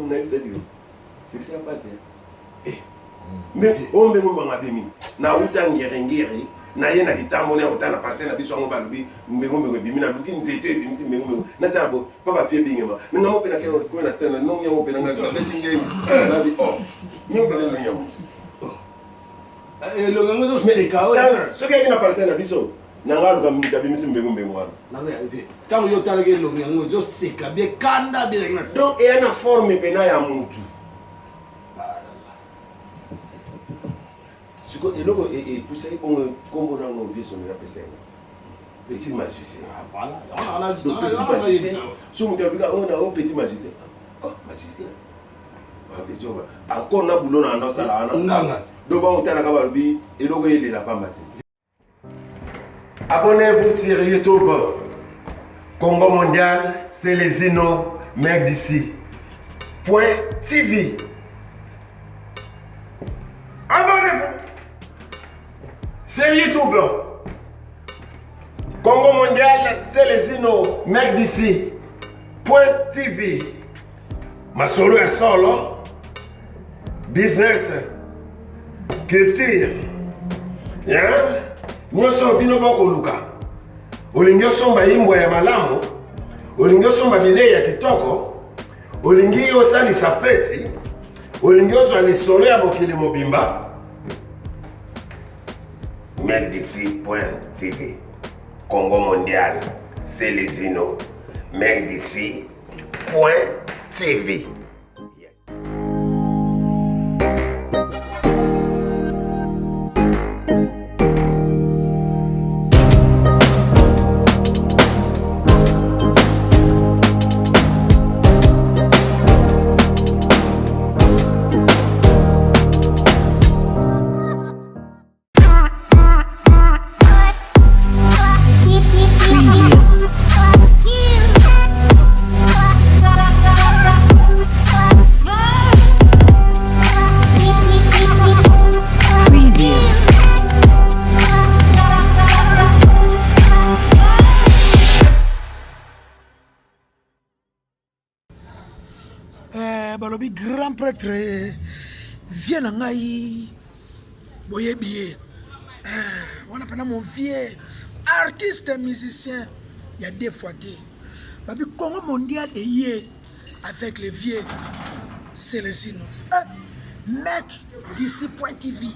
on a eu ça dit. C'est que ça a passé. Mais on me m'a bimi. Na uta ngere. Na yena kitambo na utana parcelle na biso ngo balubi mbego bimi na luki nzeto ebimi si mbego na tabo papa fie bingema. Nga mo pena ko na tena no nyango pena nga betting games. Na bi oh. Nyo pena no nyango. Le ngango do seka o. So ke na parcelle na biso. Nanga luka mita bimi si mbego wana. Na nga tango yo tala ke lo ngango do seka bien kanda bien na. Donc et na forme pena ya mutu. Et là, et pour ça, comme on a nos vies, on a appelé ça petit magicien. Voilà, on a petit magicien. Si on a un petit magicien. Oh, magicien. Encore on a boulot dans la salle. Donc on a un et là, il est là pas matin. Abonnez-vous sur YouTube. Congo Mondial, c'est les Zino, mec d'ici. .tv. Abonnez-vous. C'est YouTube. Congo Mondial, c'est les Zino, mec d'ici. .tv. Ma solo est solo. Business. Culture. Yeah. Nous sommes bino boko luka. Olingi somba imbo ya malamu. Olingi somba bile ya kitoko. Olingi osali safeti. Olingi osali solo ya bokili mobimba. Merdici.tv. Congo Mondial, c'est les Zino. Merdici.tv. Balobi grand prêtre vient à ngai boyebié on appelle mon vieux artiste musicien il y a deux fois qui babi Congo Mondial est yé avec les vieux c'est les Zino mec d'ici .tv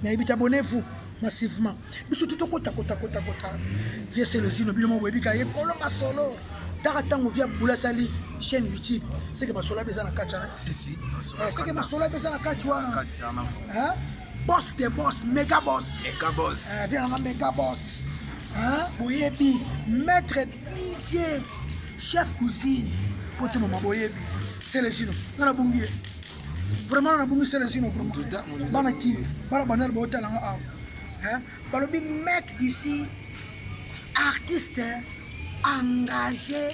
n'habitez abonnez-vous massivement mais surtout kota vieux c'est les Zino bien mon webi kaye kolo masolo Taratango via Boula Sali, chaîne YouTube. C'est que ma sola besoin de catch. Si. C'est que ma sola besoin de catch. Hein? Boss des boss, méga boss. Viens en méga boss. Hein? Boyebi, maître DJ, chef cuisine. Pour tout le monde, Boyebi. C'est les Zino. Dans la bungie. Vraiment, dans la bungie, c'est les Zino. Bana qui, bana banal, botel en a. Hein? Balobi, mec d'ici, artiste. Engagé,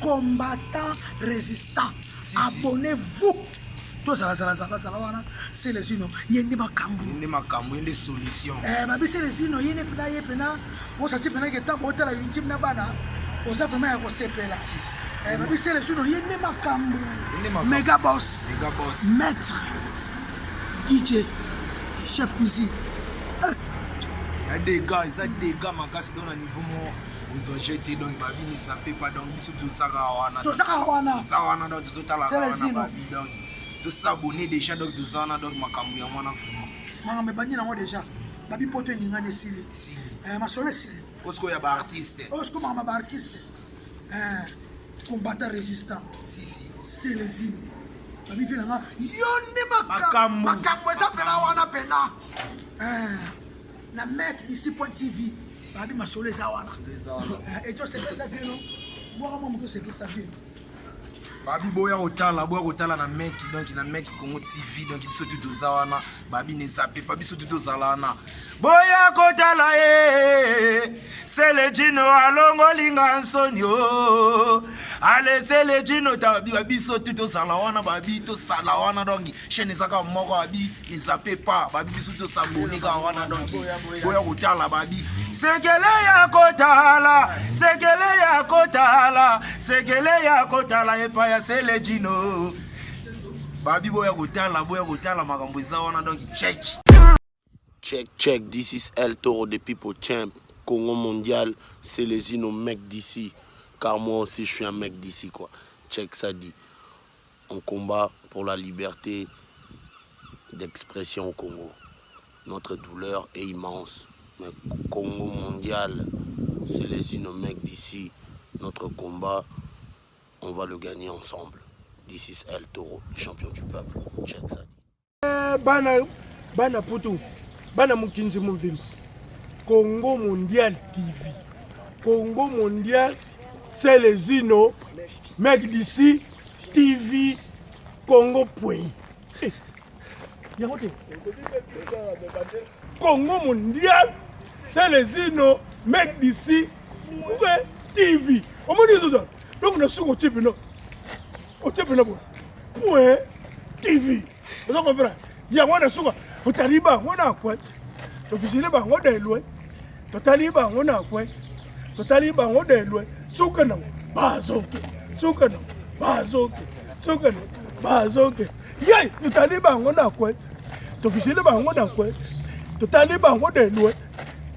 combattant, résistant. Abonnez-vous. Tout ça, c'est les Zino. Il y a des macambou. Il y a des solutions. C'est les Zino. Il y a des pena. Vous savez que vous avez un YouTube. Vous avez vraiment un CPLA. C'est les Zino. Il y a des macambou. Méga boss. Maître. DJ. Chef cuisine. Il y a des gars, ma casse dans le niveau. Ils ont jeté donc ma vie ne savait pas donc tout ça c'est les Zino tout s'abonner déjà donc tout ça donc ma cambu ya mwana vraiment mais bani nango déjà babi poto ninga ne sili ma solo sili osko ya ba artiste osko ma ba artiste combattant résistant c'est les Zino babi fait nanga yonde makambo ça pena wana pena na mec d'ici .tv babi ma solo za wana et toi c'est ça vie non moi moi que c'est ça vie babi boya otala na mec donc na mec Congo TV donc biso tout zawana babi ne zappe pas biso tout zalana boya kotala c'est le Zino alongo linga nsonyo allez c'est le Zino tabi biso tout zalawana babi to salawana donc chaîne zaka moko babi ne zappe pas babi biso tout saboni ga wana donc boya kotala babi sekele ya kotala et pas c'est le Zino Babi boya kotala makambo eza wana donc check. Check, this is El Toro de People Champ. Congo mondial, c'est les nos mecs d'ici. Car moi aussi, je suis un mec d'ici, quoi. Check, ça dit. On combat pour la liberté d'expression au Congo. Notre douleur est immense. Mais Congo mondial, c'est les nos mecs d'ici. Notre combat, on va le gagner ensemble. This is El Toro, le champion du peuple. Check, ça dit. Bana Putu, Bana Mukinzi Muvimba. Congo Mondial TV. Congo Mondial, c'est les Ino, mec d'ici, TV, Congo point. Congo Mondial, c'est les Ino, mec d'ici, TV. On me dit ça. Donc on a su au type non. Au type non. Point TV. Vous comprenez? Il y a un souka. Au Taliban, on a quoi? Officiellement, on est loin. Totaliba on a quoi? Totaliba on est loin. Soukana, bazoke. Soukana, bazoke. Soukana, bazoke. Yay, Totaliba on a quoi? Officiellement, on a quoi? Totaliba on est loin.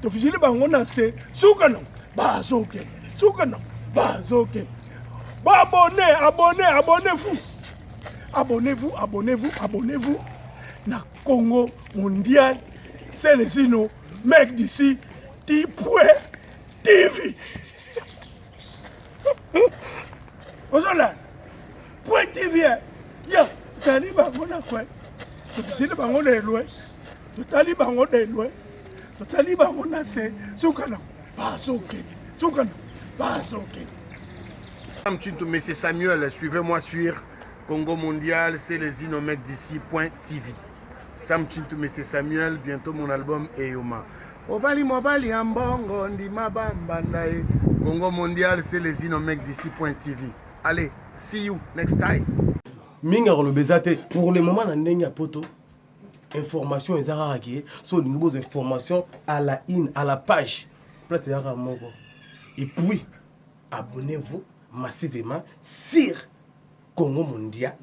Officiellement, on a c'est Soukana, bazoke. Soukana, bazoke. Abonnez-vous. Abonnez-vous. Na Congo mondial, c'est les Ino, mec d'ici. TV. Aujourd'hui, point TV. Ya, Taliban on a quoi? Taliban on est loin. Taliban on est loin. Taliban on a c'est Soukana, bazoke. Soukana, bazoke. Monsieur Samuel, suivez-moi sur Congo Mondial, c'est les Inomec d'ici.tv. Sam Chintou, Monsieur Samuel, bientôt mon album Eyoma. Obali Mobali Ambongo, Ndima Bambandae. Congo Mondial, c'est les Inomec d'ici.tv. Allez, see you next time. Minga le bezate. Pour le moment, on a poto. Information est arrêtée. Sur de nouvelles informations à la in, à la page. Place et puis, abonnez-vous massivement sur Congo Mondial.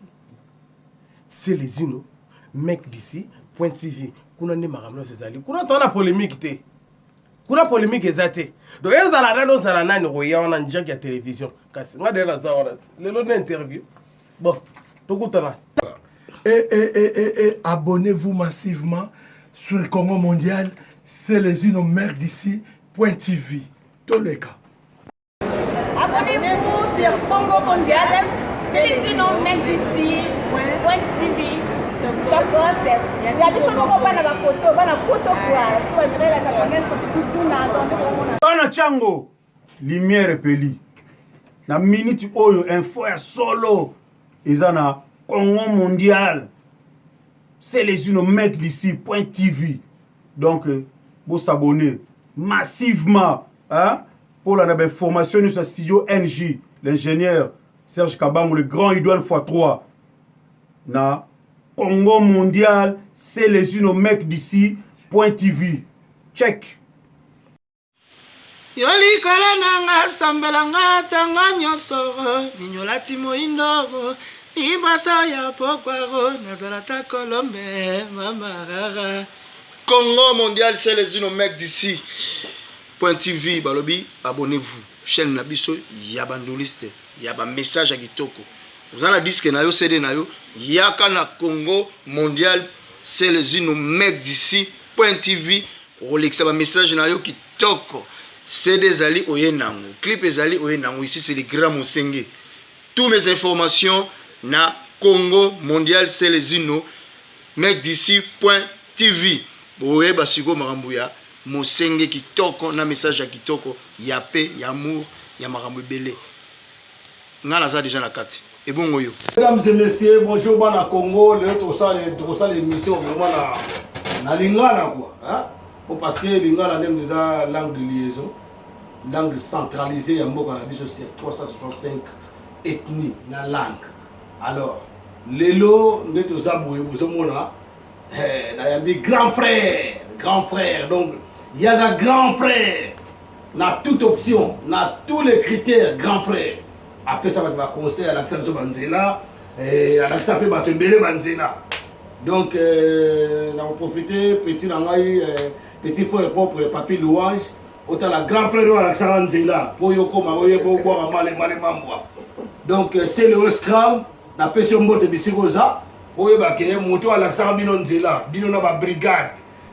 C'est les Uno, mec d'ici.tv. Kuna ne maramlo sezali. Kuna tona polémique te. Kuna polémique ezate. Donc ils ala rano sala nani roya on anja ya télévision. Kasi nga de la zawana. Le long interview. Bon, tokutana. Abonnez-vous massivement sur Congo Mondial. C'est les Uno, mec d'ici.tv. Tous les cas. Abonnez-vous sur Congo Mondial, c'est les Ino mec d'ici, .tv. Bana Chango, lumière peli. Na minute oyo info ya solo. Izana Congo Mondial. C'est les Ino mec d'ici.tv. Donc, vous s'abonner massivement. Hein? Pour la information sur le studio NJ, l'ingénieur Serge Kabam, le grand Idouane x3. Na Congo Mondial, c'est les uno mecs d'ici.tv. Check. Yoli kalanga sambelanga tanga nyosoro minyolati moindoro ibasa ya pokwaro nazalata kolombe mamarara. Congo Mondial, c'est les uno mecs d'ici.tv. Balobi, abonnez-vous. Chaîne Nabiso, yabandoliste, yaba message à Kitoko. Vous avez un disque na yo, CD na yo, yaka na Congo Mondial, c'est les uno mecs d'ici.tv. Rolex un message na yo Kitoko. CD zali oyenango, clip zali oyenango. Ici c'est les grands Mosenge. Toutes mes informations na Congo Mondial, c'est les uno mecs d'ici.tv. Boye basiko marambuya Mosenge Kitoko na message à Kitoko, ya paix, ya amour, ya marambu belé. Ngana za déjà na kati. Et bon yo. Mesdames et messieurs, bonjour bana Congo, le tout ça l'émission vraiment na lingala quoi, hein? Parce que lingala même déjà langue de liaison, langue centralisée ya mboka na biso sur 365 ethnies na langue. Alors, lelo ndeto za boye bozomona na ya des grands frères, donc il y a un grand frère, na toute option, na tous les critères, grand frère. Après ça va être conseil à l'accent de Banzela, alakisa mpe bato ebele banzela donc nakoprofite petit na ngai petit frère propre papi louange otala grand frère oyo alakisaka nzela mpo yo koma oyeba obwaka male mambwa donc c'est le scram napesi yo mbote bisika oza oyebake moto alakisaka bino nzela bino na babrigade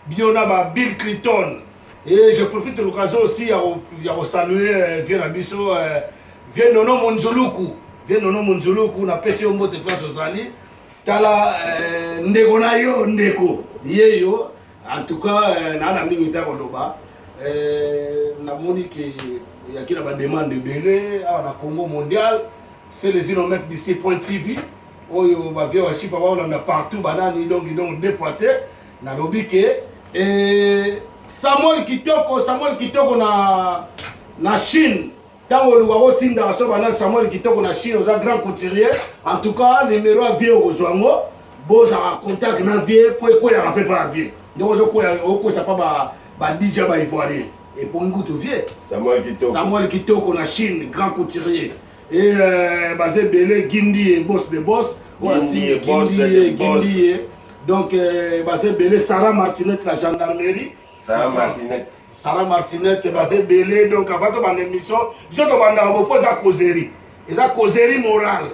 bino na babill clinton et je profite de l'occasion aussi ya kosaluer vie na biso vie nono monzuluku napesi yo mbote place ozali tala ndeko na yo ndeko yeyo en tout cas na mingi ta koloba namoni ke yakina ba demande ebele awa na Congo mondial c'est les inomètres d'ici .tv oyo ba vie wa chifa baolanda partout banani donc deux fois te na lobi ke Samuel Kitoko na Chine tango luwa otinda so bana Samuel Kitoko na Chine oza grand couturier en tout cas numéro à vie ozwango boza contact na vie po ko ya rappel pa vie donc ozo ko sa pa ba DJ ba ivoirien et pour ngutu vie Samuel Kitoko na Chine grand couturier et basé belé Gindi et boss de boss aussi Gindi donc basé belé Sarah Martinette la gendarmerie Sarah Martinette basé belé donc avant de bande émission biso to banda ko posa causerie eza causerie morale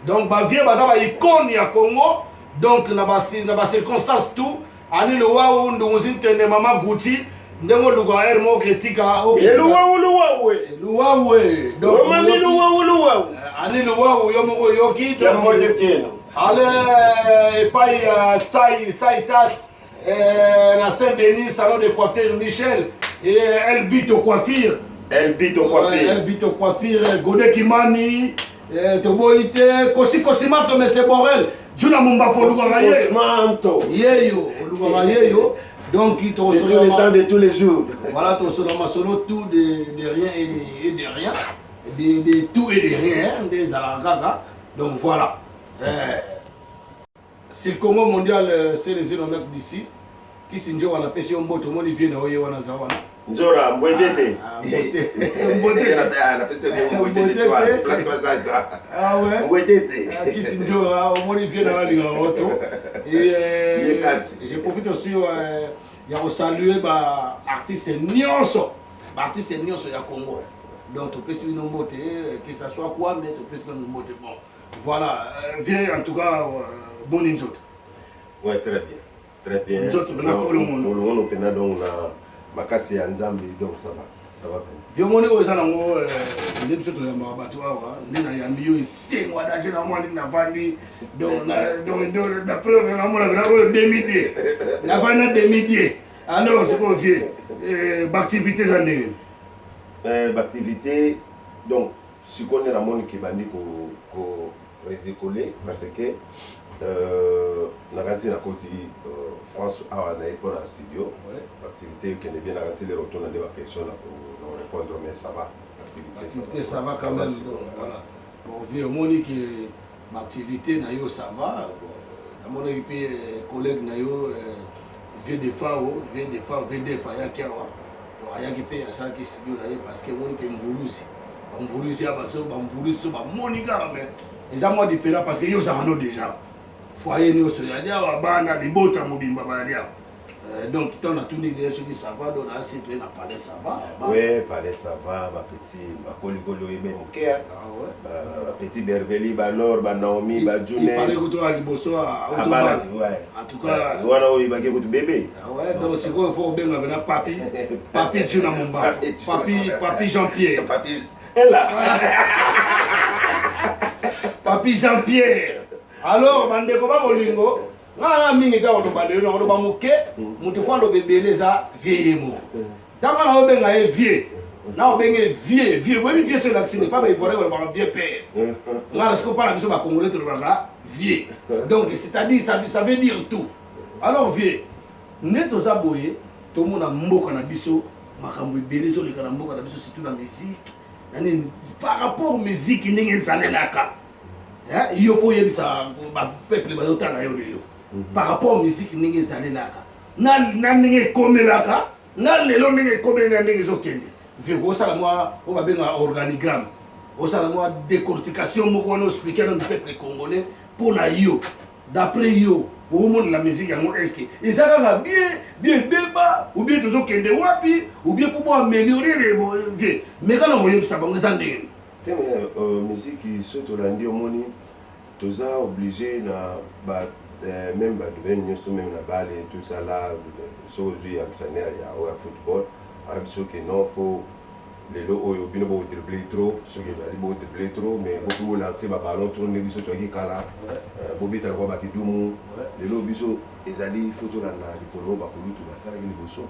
donc ba vie baza ba icône ya Congo donc na ba circonstance tout ani le wa ndo muzintende mama Gucci ndengo luga air mo kritika luwa donc mami luwa ani luwa yo mo yoki donc allez epai Saitas na Saint-Denis salon de coiffure Michel et Elbito coiffure Godé Kimani Toboite Kosimato Monsieur Borel Juna Mumba yeyo donc il te le temps de tous les jours voilà ton solo masolo tout de rien et de rien de tout et de rien des alagaga donc voilà si le Congo mondial c'est les inomètres d'ici qui s'injo wana pesi on boto moni vient na oye wana zawana njora mbwendete qui s'injo moni vient na ali auto et je profite aussi ya saluer ba artiste nyonso ya Congo donc to pesi no mbote que ça soit quoi mais to pesi no mbote bon voilà viens en tout cas bon injot. Ouais, très bien. On a donc makasi ya nzambe donc ça va bien. Viens moni ozana ngo ndebso to yamba batu awa nina yambi yo isengwa daje na mwa na vandi donc d'après na mona na 2010 na vana 2010 alors c'est quoi vieux activité za ndenge activité donc si connait la moni ki bandi ko redécoller parce que na kanti na koti France awa na école en studio activité qui est bien na kanti les retours na des questions na pour répondre mais ça va activité ça va quand même voilà bon vieux moni qui activité na yo ça va na moni puis collègue na yo vieux de fao ya kiawa ayaki pe ya ça qui studio na parce que moni qui mvulusi abaso bamvulusi ba moni kama mais les amours différents parce que yo ça en déjà foyer nous sur ya dia bana libota mobimba balia donc tant na tout négé ce qui ça va donc là c'est plein à parler ça va ouais parler ça va ba petit ba kolikolo ebe moké ba petit Berbeli ba Lor ba Naomi ba June parler ko to ali boso autobahn en tout cas wana o ibaki ko bébé ouais donc c'est quoi il faut benga bena papi Juna Mumba papi Jean-Pierre papi Jean-Pierre alors bande ko ba bolingo ngana mingi ka o bande no ba moke mutu fando bebeleza vieille mo tanga na obenga e vieux na obenge vieux oui vieux c'est l'accent pas il faudrait ba vieux père ngana ce ko pas la biso ba congolais to ba vieux donc c'est-à-dire ça veut dire tout alors vieux neto za boye to mona mboka na biso makambo ebelezo le kana mboka na biso surtout na musique nani par rapport musique ndenge zalelaka il faut y ça peuple bazotala yo lelo par rapport musique ndenge zalelaka na ndenge komelaka na lelo ndenge komelaka ndenge zokende viko sala moi on va benga organigramme on sala moi décortication moko no expliquer no peuple congolais pour la yo d'après yo au monde la musique yango est-ce que et ça va bien débat ou bien toujours kende wapi ou bien faut améliorer les vieux mais quand on voit ça bango ça ndenge musique surtout lundi au moni toza obligé na ba même ba domaine nyonso même na balle et tout ça là so je entraîneur ya au football absolument que non faut les lots au bino bo dribbler trop ceux qui allaient bo dribbler trop mais beaucoup lancer ba ballon trop ne biso to kala bobi ta kwa ba kidumu les lots biso ezali photo na likolo ba kulutu ba sala ki liboso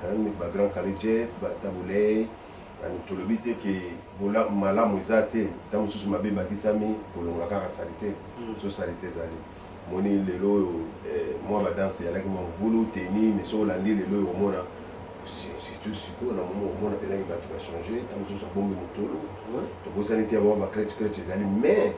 mais ba grand qualité ba tabulay ani tolobi te ke bola malamu eza te ntango mosusu mabe bakisami kolongola kaka salite so salite ezali moni lelo oyo mwa badanse eyalaki mwa mobulu teni mais so olandi lelo oyo omona surtout sikoyo na momo omona mpenaki bato bachange ntango mosusu abombi motolo tobosani te mwa bacrèche ezali mais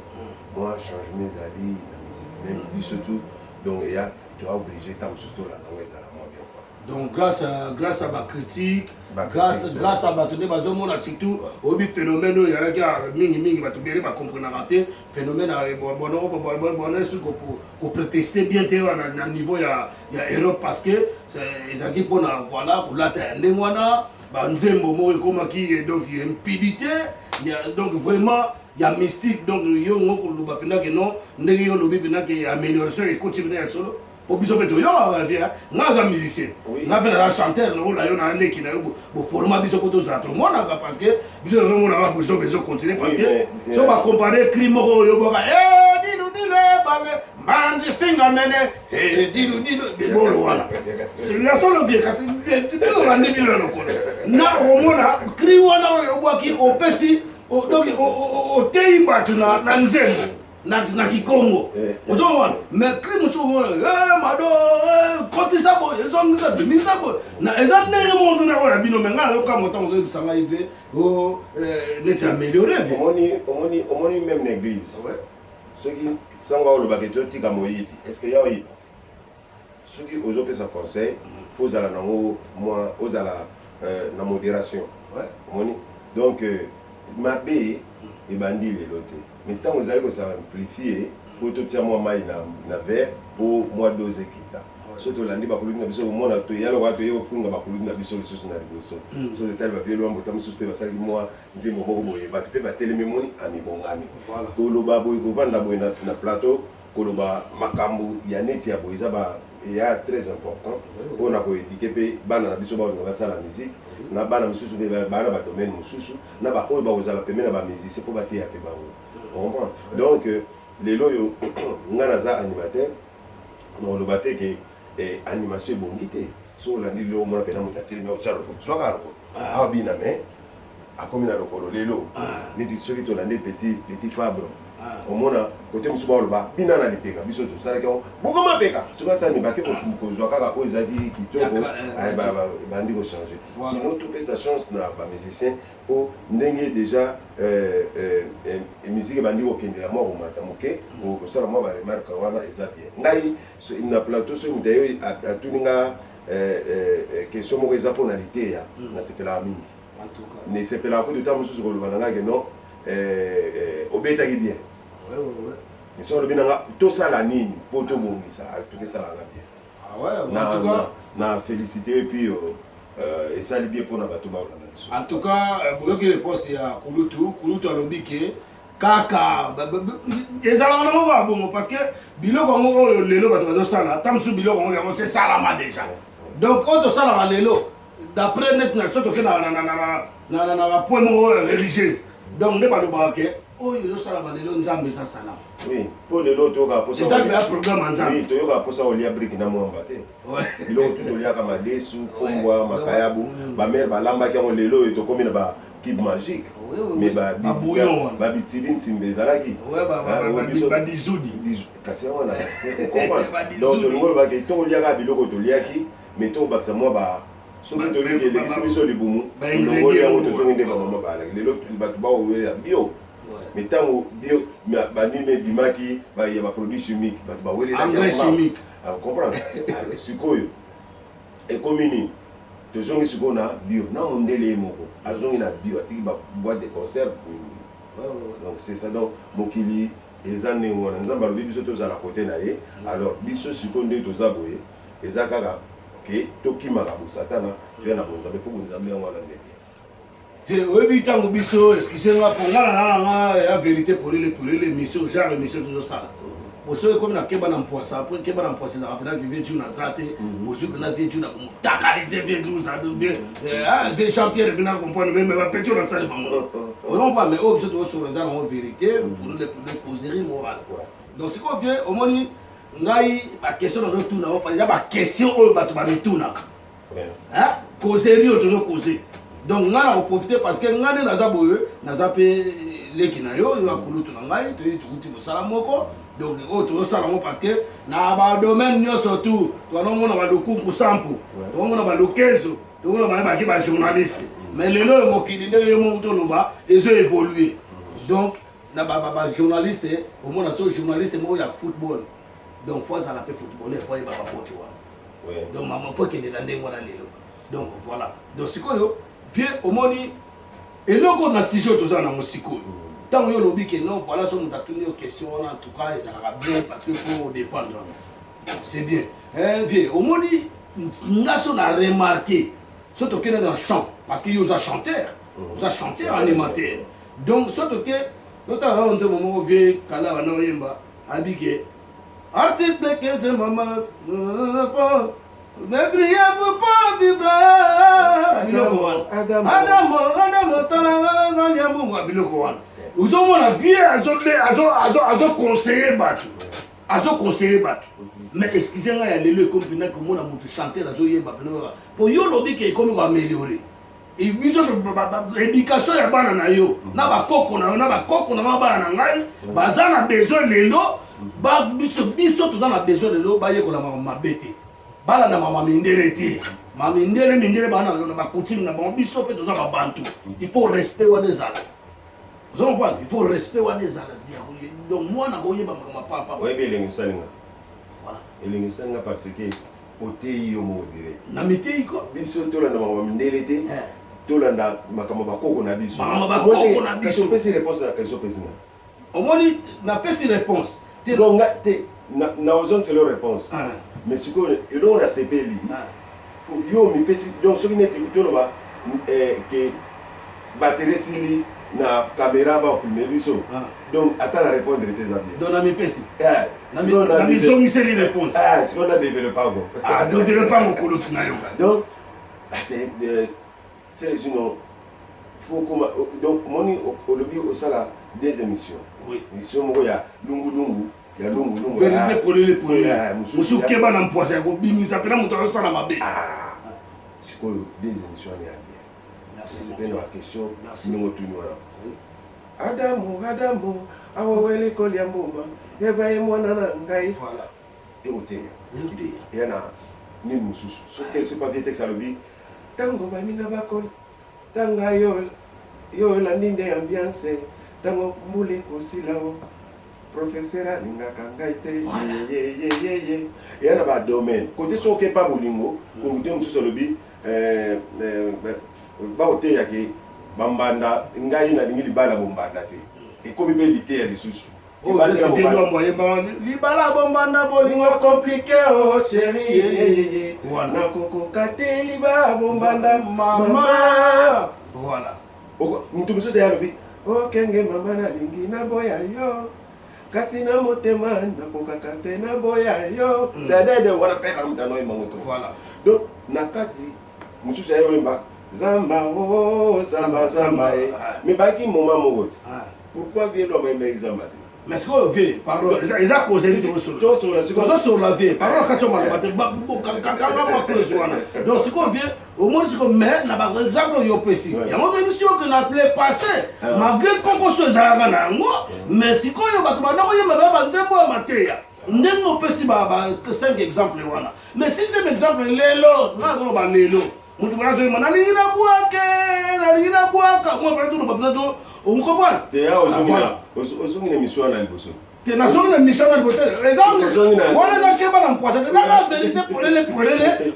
mwa changement ezali na musique même biso tout donc eya toa obligé ntango mosusu tolanda ngo ezala mwa bien quoi. Donc grâce à ma critique, grâce à Batonde Bazomona surtout, au phénomène il y a mingi batubere ba comprendre raté phénomène pour protester bien à niveau ya Europe parce que ezaki pona voilà pour la ndengwana ba nzembo mo comme qui donc il y a impudité, il y a donc vraiment il y a mystique donc yo ngoko luba penda que non ndenge yo lobi penda que amélioration et continue ya solo. Au biso beto yo avia nga musicien nga pena la chanteur no la yo na leki na yo bo format biso ko to za to mona parce que biso no mona ba biso beso continuer parce que so ba comparer crime yo boka dilu bale manji singa mene dilu bo voilà c'est la solo vie ka tu la ne bilo no ko na o mona crime wana yo boki o pesi donc o tei batu na nzembo na Kikongo ozowana mais crime tu mado kotisa bo ezonga dumisa bo na ezanere monde na ola bino menga yo kama tango zo bisanga ive o net améliorer omoni même l'église ceux qui sanga o lobaketo tika moyibi est-ce que ya oyibi ceux qui ozopesa conseil faut zala nango moi ozala na modération omoni donc mabe ebandi lelo te mais tant vous allez simplifier faut tout tiens moi mai na verre pour moi dose kita surtout landi ba kuluna biso mo na to yalo wa to yo funga ba kuluna biso lisusu na liboso so de tel ba velo mbo tamu suspe ba sali moi nzimbo boko boye ba pe ba telemi moni ami bongami voilà to lo ba boye ko vanda boye na plateau ko lo ba makambu ya neti ya boye za ba ya très important on a ko éduquer pe bana na biso ba na sala musique na bana mususu be bana ba domaine mususu na ba oyo ba ozala pe na ba musique c'est pour ba te ya pe ba on comprend donc les loyo ngana za animateur no lo baté que animation bongité so la ni lo mo na pena mutateli me ochalo ko so ka ko a bina me a komina lo ko lelo ni di so to la ne petit fabre au mona côté musuba lo ba bina na lipeka biso to sala ko boko mapeka so ka sa ni ba ke ko zo kaka ko ezadi kitoko ba ndi ko changer sinon tout peut sa chance na ba musicien pour ndenge déjà musique bandi ko kendela mo mata moke ko sala mo ba remarque wana eza bien ngai so na plateau so mudayo atuninga question mo eza pona lité ya na sepela mingi en tout cas ne sepela ko de temps mususu ko lobana que non obeta ki bien mais so lobina nga to sala nini po to bongisa to ke sala nga bien en tout cas na féliciter et puis et ça bien pour na bato ba en tout cas boyoki réponse ya kulutu alobi ke kaka ezala na ngo bongo parce que biloko ngo lelo bato bazo sala tamsu biloko ngo yango c'est salama déjà donc auto sala lelo d'après net na soto ke na point mo religieuse donc ne baloba ke oyo zo sala lelo nzambe sa sala oui pour lelo to ka posa c'est un programme nzambe to yo ka posa olia brique na mo mbate biloko tout olia ka madesu kombwa makayabu ba mère ba lamba ke lelo to komi na ba kib magique mais ba bitili nsimbe ezalaki ba dizudi kasi wana donc to ngolo ba ke to olia ka biloko to liaki mais to baksa mo ba soki to liaki le biso libumu ngolo ya moto zongi nde ba mama ba lelo bato ba owelela bio mais tango bio banime bimaki ba ya ba produit chimique bato ba welela engrais chimique comprendre sikoyo ekomini tozongi sikoyo na bio na mondele moko azongi na bio atiki ba boîte de conserve donc c'est ça donc mokili eza ndenge wana nzambe alobi biso tozala kote na ye alors biso sikoyo nde toza boye eza kaka ke tokimaka bosatana toya na bonzambe mpo bonzambe yango wana ndenge oyebi ntango biso eskisenga mpo nga nananga ya vérité polele émission genre émission tozosala osoki ekomi na keba na mpwasa apres keba na mpwasa ezaka mpena vie tu naza te ozwi mpena vie tu na komotakalize vie vie Jean Pierre mpena comprendre me bapeti oyo nasali bango ozompa mais oyo biso tozosolola eza nango vérité pour les causeries morale donc sikoyo vie omoni ngai baquestion nazotuna o eza baquestion oyo bato bametunaka causerie oyo tozocause donc ngai na koprofite parce que ngai nde naza boye naza mpe leki na yo yo akulutu na ngai toyei tokuti mosala moko donc oyo tozosala yango parce que na badomaine nyonso tu toanomona balukunku sampu toomona balukezo toomona bayebaki bajournaliste mais lelo oyo mokili ndenge yo moko toloba ezo évolue donc na bajournaliste omona so journaliste moko ya football donc fo azala mpe footballeur fo ayeba bafoti wana donc mama fo ekende na ndenge wana lelo donc voilà donc sikoyo vie omoni eloko na sujet oyo toza nango sikoyo ntango yo olobi ke non voilà so moto atuni yo question wana en tout cas ezalaka bien parce que faut défendre c'est bien vie omoni nga so na remarqué so tokende na chant parce que yo oza chanteur animateur donc so toke totala nze momo vie kala bana oyemba abike article 15 mama ne criez-vous pas vivra biloko wana adamo salanga nyamungu biloko wana uzomona vie azoconseiller bato mais excusez nga ya lelo ekomi mpena komona motu chanteur azoyemba pena po yo lobi ke ekomi koameliore biso éducation ya bana na yo na bakoko na yo na bakoko na bana na ngai baza na besoin lelo biso toza na besoin lelo bayekola mabe te bala na mamindele te mindele bana na bakutimi na bango biso mpe toza babantu il faut respect wana ezala ozomopana il faut respect wana ezala donc mwana koyeba makambo papa oyebi elengi osalinga elengi osalinga parce que oteyi yo moko direct na mitei ko biso tolanda makambo mindele te tolanda makambo bakoko na biso opesi réponse na question opesinga omoni napesi réponse sikonga te na ozongi selo réponse mais sikoyo eloko na sepeli yo mipesi donc soki neti toloba ke batere esili na caméra bafilme biso donc ata na répondre te eza bien donc na mipesi na misongiseli réponse sikoyo na développe ango développe ango kolotu na yo donc ate selesino faut koma donc moni olobi osala des émissions émission moko ya lungu ya lungu vérité polele mosusu keba na mpwasa ya kobimisa mpena moto azosala mabe sikoyo des émissions ya bien mpena ba question ndenge otuni wana adamu awawele kolia mbuma eva ye mwana na ngai ekoteya eya na nini mosusu soki so papier texte alobi ntango baninga bakola ntanga yo olandi nde ambiance ntango mbula ekosila o professeur alingaka ngai te yeyeyeye eya na badomaine kote soki epa bolingo kongu te mosusu alobi baoteyake bambanda ngai nalingi libala bombanda te ekomi mpe liteya lisusu libala bombanda bolingo komplike o sheri nakokoka te libala bombanda mama voilà moto mosusu yalobi okenge mama nalingi naboya yo kasi na motema nakokaka te naboya yo zadede wana mpe na mutano oyemango to voilà donc na kati mosusu ayoyemba zamba o zamba e mais baki moma moko te pourquoi vie lo mayembeki zamba te mais sikoyo vie pardon eza causerie tozosola vie pardon kati yo maloba te kanga maklose wana donc sikoyo vie omoni sikoyo mais na baexemple oyo opesi yango mpe biso yoke na le passé malgré konkoso ezalaka na yango mais sikoyo bato banakoyemba baya banzembo ya mateya ndenge opesi ba 5 exemple wana mais 6e exemple lelo nakoloba lelo mutu banazoyemba nalingi na bwaka mwa pena toloba pena to omukomwana ozongi na mission wana liboso te nazongi na mission na liboso wana ezakeba na mpwasa te naka verité polele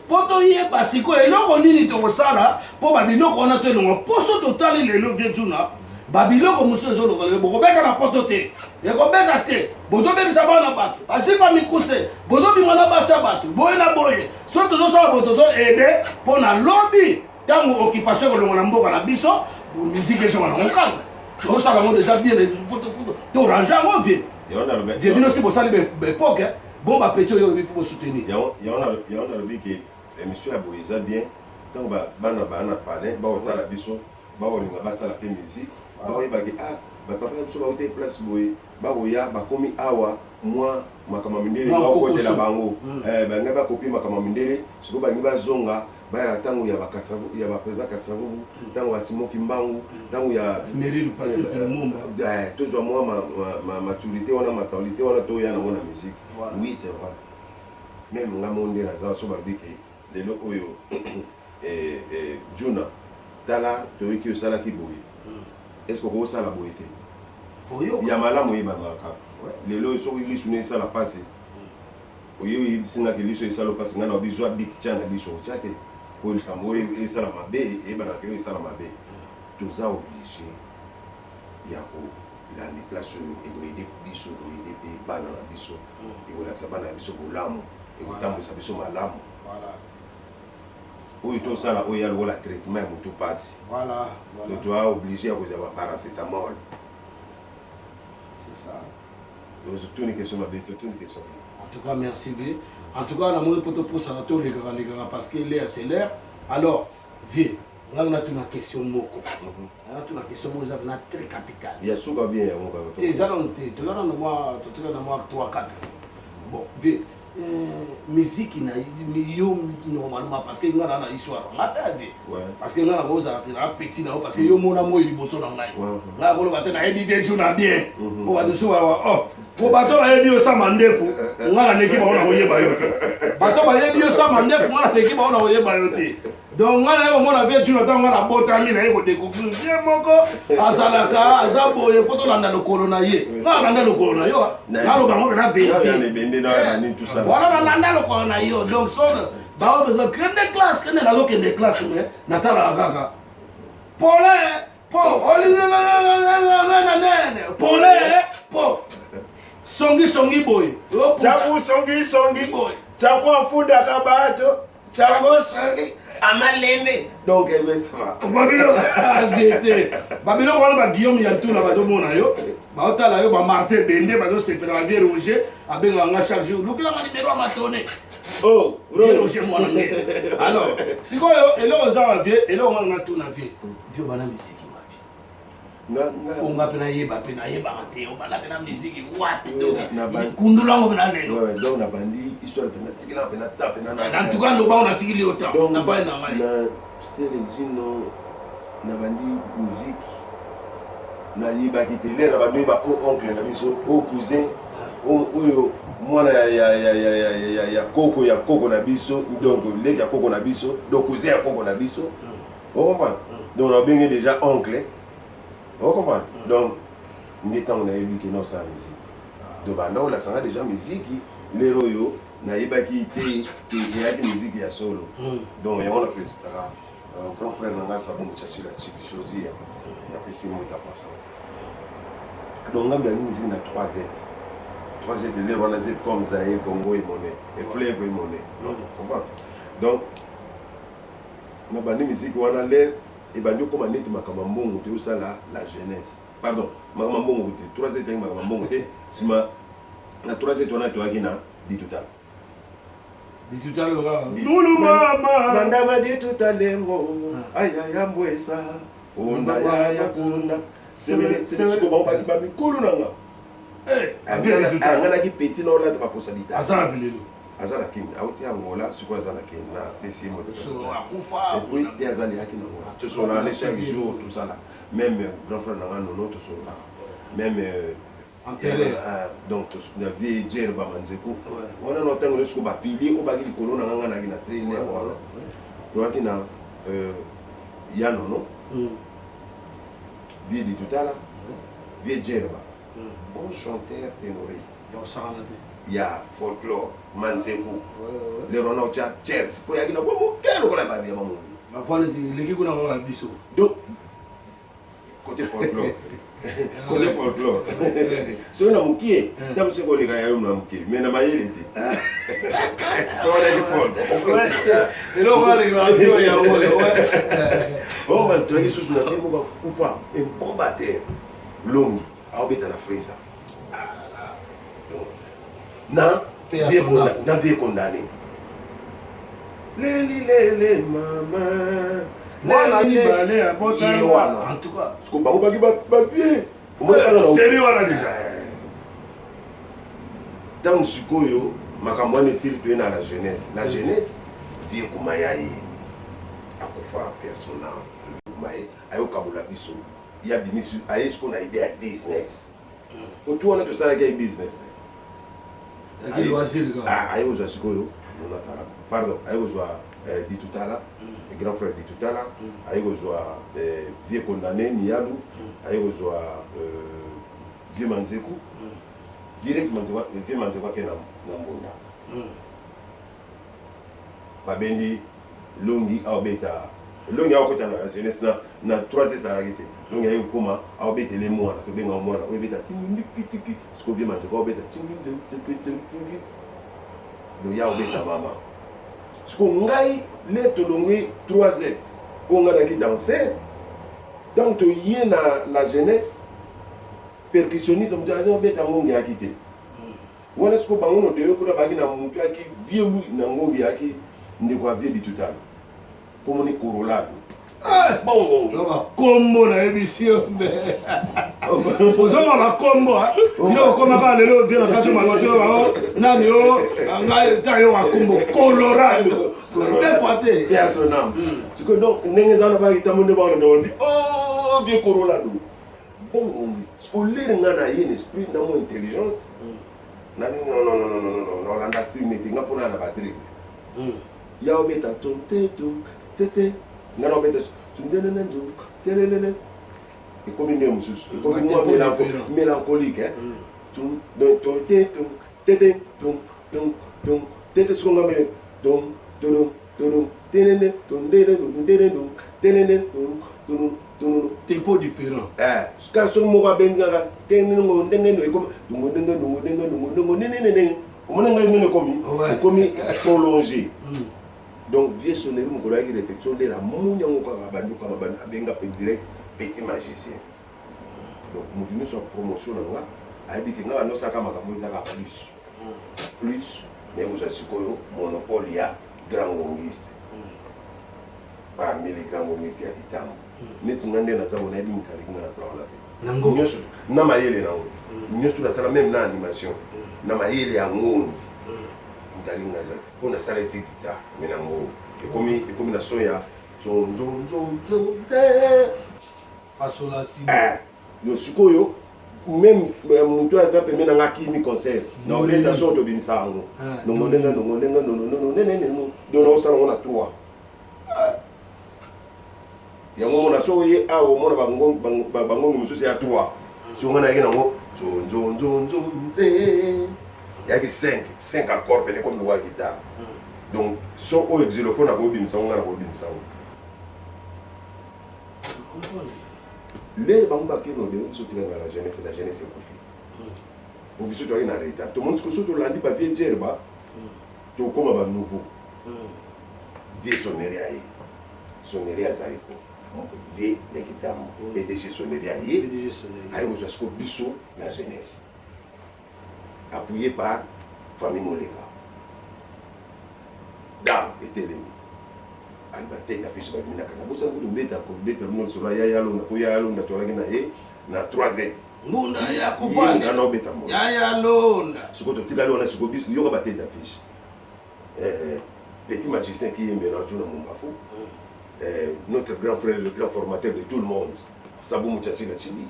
mpo toyeba sikoyo eloko nini tokosala mpo babiloko wana to elongo mposo totali lelo vie tuna babiloko mosusu ezolokola bokobeka na poto te ekobeka te bozobebisa bana bato asipa mikuse bozobima na basi ya bato boye na boye so tozosala boye tozoede mpo na lobi ntango occupation ekolongo na mboka na biso misike ezonga nango kanga tozosala yango deja bien torange yango vie bino si bosali bepoke bon bapeti oyo bifo bosoutenir yango nalobi ke émission ya boye eza bien ntango bana bana palin baotala biso baolinga basala mpe musique baoyebaki bapapa na biso bauti place boye bakoya bakomi awa mwa makambo mindele bakotela bango bangai bakopi makambo mindele sikoyo balingi bazonga bayala ntango ya baprésent kasavubu ntango ya simoki mbangu ntango ya tozwa mwa maturité wana matalité wana toya nango na musique oui c'est vrai même nga mo nde naza so balobi ke lelo oyo juna tala toyoki osalaki boye est ce que okosala boye te ya malamu oyebanga kaka lelo soki liso ne esala mpasi oyebisingaki liso esala mpasi nga na obizwa bik tia na liso otya te po likambo oyo esala mabe eyebanaka oyo esala mabe toza oblige ya kolanda place oyo ekoyede biso ekoyede mpe bana na biso ekolakisa bana na biso bolamu ekotambwisa biso malamu oyo tosala oyo ya lokola traitement ya motu mpasi toa oblige ya kozwa baparacetamol c'est ça totuni question mabe totuni question en tout cas merci vie en tout cas na moni poto posana tolegaka parce que l'air c'est l'air alors vie nga na tuna question moko nga tuna question moko eza na très capital ya suka bien ya moka te eza na te tozana na moi totika na moi 3 4 bon vie musique na yo normalement parce que nga na histoire nga ta vie parce que nga na boza na petit na parce que yo mona moi liboso na ngai nga ko lo batena hebi vie juna bien po ba dusu wa po bato ba yebi yo sama ndefu nga na neki ba ona koyeba yo te bato ba yebi yo sama ndefu nga na neki ba ona koyeba yo te donc nga na yo mona vie juna ta nga na botami na ye ko découvrir bien moko azalaka azaboye foto landa lokolo na ye nga landa lokolo na yo nga lo bango na vérité voilà nanda lokolo na yo donc so ba besoin kende classe kende na zo kende classe mais natala kaka pole po pole po songi boy chaku songi boy chaku afunda kabato chaku songi amalembe donc babilo wana ba Guillaume Yantula bazomona yo baotala yo ba Martin Bende bazosepela ba Vieux Roger abenganga chaque jour lukila ma numéro ya matone Vieux Roger mwana nge alors sikoyo elo oza Vieux elo nga tuna Vieux bana musique onga pena yeba te obana pena musique wapi to kundula ngo pena lelo donc na bandi histoire pena tikila pena ta pena na tout cas ndo ba on tikili autant na ba na mai c'est les uno na bandi musique na yeba kitele na bandi ba oncle na biso cousin oyo mwana ya koko na biso donc leki ya koko na biso donc cousin ya koko na biso on comprend donc on a bien déjà oncle. Vous comprenez? Donc, nous avons dit que nous sommes musique. Donc, nous avons déjà musique. Les royaux, nous avons dit que nous avons musique solo. Donc, on a fait ça. Grand frère, nous avons fait la chibichosie. Nous avons fait ça. Donc, nous avons mis musique dans 3Z. 3Z, les rois, Z comme Zaïre, Congo et Monnaie. Et Flèvre et Monnaie. Vous comprenez? Donc, nous avons mis musique, on a l'air. Et bien, nous avons dit que c'est la jeunesse. Pardon, Makamambongo, 3Z, Makamambongo, si la 3Z, on a dit tout à l'heure. Dit tout à l'heure. Nous, maman. Mandama dit tout à l'heure. Aïe, aïe, amboesa. Onda, ya, kunda. C'est ce qu'on va dire. Kulunanga. Angana qui petit, non, là, de ma possibilité. Azala king auti angola siko azala king na pesi moto so akufa et puis il azali yaki na ngola to so na les chaque jour tout ça là même grand frère na nono to so là même enterré donc na vie jerba manzeko on a notango le siko ba pili ko ba ki kolo na ngana na se ne wala to yaki na ya nono vie di tout là vie jerba bon chanteur ténoriste yo sangana il y a folklore manzeku le rona cha chers po yakina ko mo kelo ko la ba bien mamu ma fone di leki kuna ko biso donc côté folklore. Côté folklore. So na mukie, tamu se ko leka yayo na mukie, mais na mayele te. Ko na di folklore. Et là on va les radio ya Oh man, tu as dit sous na temo ba kufa, en combattre. Longi, a obeta na frisa. Na vie condamné. Leli mama. Voilà, il va aller à Botan. En tout cas. Ce qu'on va vie. C'est lui, voilà déjà. Dans ce coyo, makambo ne surtout dans la jeunesse. La jeunesse, vie comme yaye. Akufa personnel. Kumaye, ayo kabula biso. Il y a bimisu, ayo ce qu'on a idée à business. Pour toi, on a tout ça avec business. Ayo asile gars. Ah, ayo zo sikoyo. Pardon, ayo zo dit tout à l'heure. Le grand frère dit tout à l'heure, aïkozwa vieux condamné Nialou, aïkozwa vieux Manzekou, directement vieux Manzekou qui est dans Mbonda. Babendi Longi Aobeta, Longi Aokota na jeunesse na 3 états la gité. Longi ayo koma Aobeta les mois, to benga mois, Aobeta tiki ce que vieux Manzekou Aobeta tiki. Donc ya Aobeta mama. Ce qu'on a les tolongé 3Z, on a qui danser. Donc tu y es dans la jeunesse, percussionniste, on dit on bête à mon gars quitté. On a ce qu'on a de eux qu'on a bagné dans mon gars qui vieux dans mon gars qui ne voit vieux du tout à l'heure. Comme on est corolado. Bon, combo na émission. Posons la combo. Il a comme avant le bien quand tu m'as dit Nanio, ngai tayo wa combo Colorado. Dépoté. Personnel. Ce que donc n'engazana pas qui tamonde ba on dit oh bien corolado. Bon, ce qu'on lire ngana y esprit na mon intelligence. Non, l'industrie meeting na pona na batterie. Ya obeta ton tete. Non, mais tu me et comme une musus, comme une mélancolique, hein. Tempo différent. Quand son mot a bien prolongé. Donc, vieux sonnerie, mon collègue, il était sur la mounia, abenga direct petit magicien. Donc, nous venons sur promotion là, habité là, nous sommes à plus, mais vous avez monopole, il y a grand gongiste. Parmi les grands gongistes, il y a des temps. Nous sommes dans la zone où nous avons la tête. Namayele, nous sommes dans la même animation. Namayele, on a salé guitare, mais et comme la soya, façon si. Le sukoyo, même mon toit a fait un akimi concert. Non, les gens sont au bimsango. Non, on a 3. Il y a un moment où on a bango mususi à 3. Si on a il y a 5 accords comme le guitare. Donc, son au xylophone à Bobim Sang, on a Bobim Sang. Les bambas qui nous disent que la jeunesse est coiffée. Vous dites que c'est un retard. Tout le monde se dit que lundi, papier Djerba, tout comme un nouveau. Vieux sonnerie à sonnerie à Zaïko. Vieux Yakitam, PDG sonnerie à Yé, à Yosasko Bissot, la jeunesse. Appuyé par famille Moleka. Dame et Télémi. Elle va tête d'affiche de la Katabosa, vous devez être à sur la Yayalon, Yayalon, la Toragina, na 3Z. Munda ya kufanya. Na no beta mo. Yayalon. Ce que tu as là, ce que tu as battu d'affiche. Petit magicien qui est maintenant Juna Mumbafou. Notre grand frère, le grand formateur de tout le monde, Sabou Mouchachi Nachini.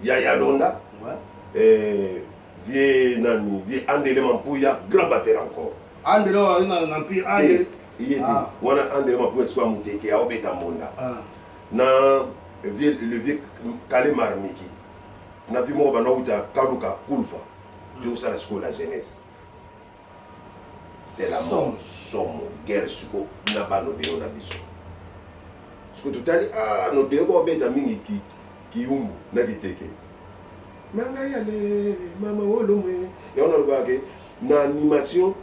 Yayalonda. Vieux Nani, vieux Andele Mampouya, grand batteur encore. Andele Mampouya, Andele. Il était, on a Andele Mampouya, soit Mouteke, à Obeta Monda. Na le vieux Kale Marmiki. Na vu moi Banouta, Karuka, Kulfa. Tout ça, la jeunesse. C'est la mort, somme, guerre, suko, nabano de on a vu. que totali no debo beta mingi ki umbu na kiteke manga yale mama wolomwe et on a le na animation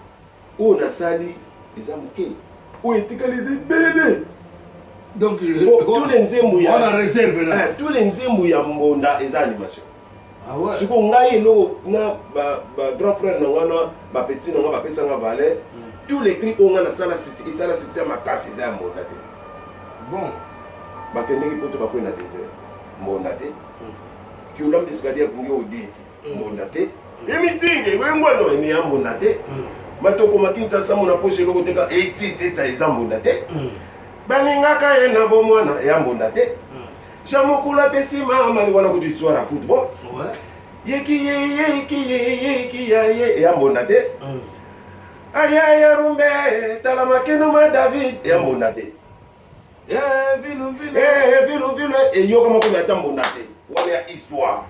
on a sali les amuke on etikalize bele donc tous les nzembo ya on a réserve là tous les nzembo ya mbonda eza animation ah ouais siko ngai lo na ba grand frère na ngana ba petit na ngana ba pesa nga valet tous les cris on a la sala city sala city ma casse eza mbonda te bon ba kendeki poto ba ko na désert mbonda te ki ulam escalier kungi odi mbonda te emitinge wengwana ni ya mbonda te matoko makinsa samu na poche loko teka etitsa eza mbonda te baningaka ye na bomwana ya mbonda te jamokula pesima mali wana ko histoire à football yeki ya mbonda te aya rumbe talamakeno ma David ya mbonda te vilo et yo kama ko na tambonda te wana ya histoire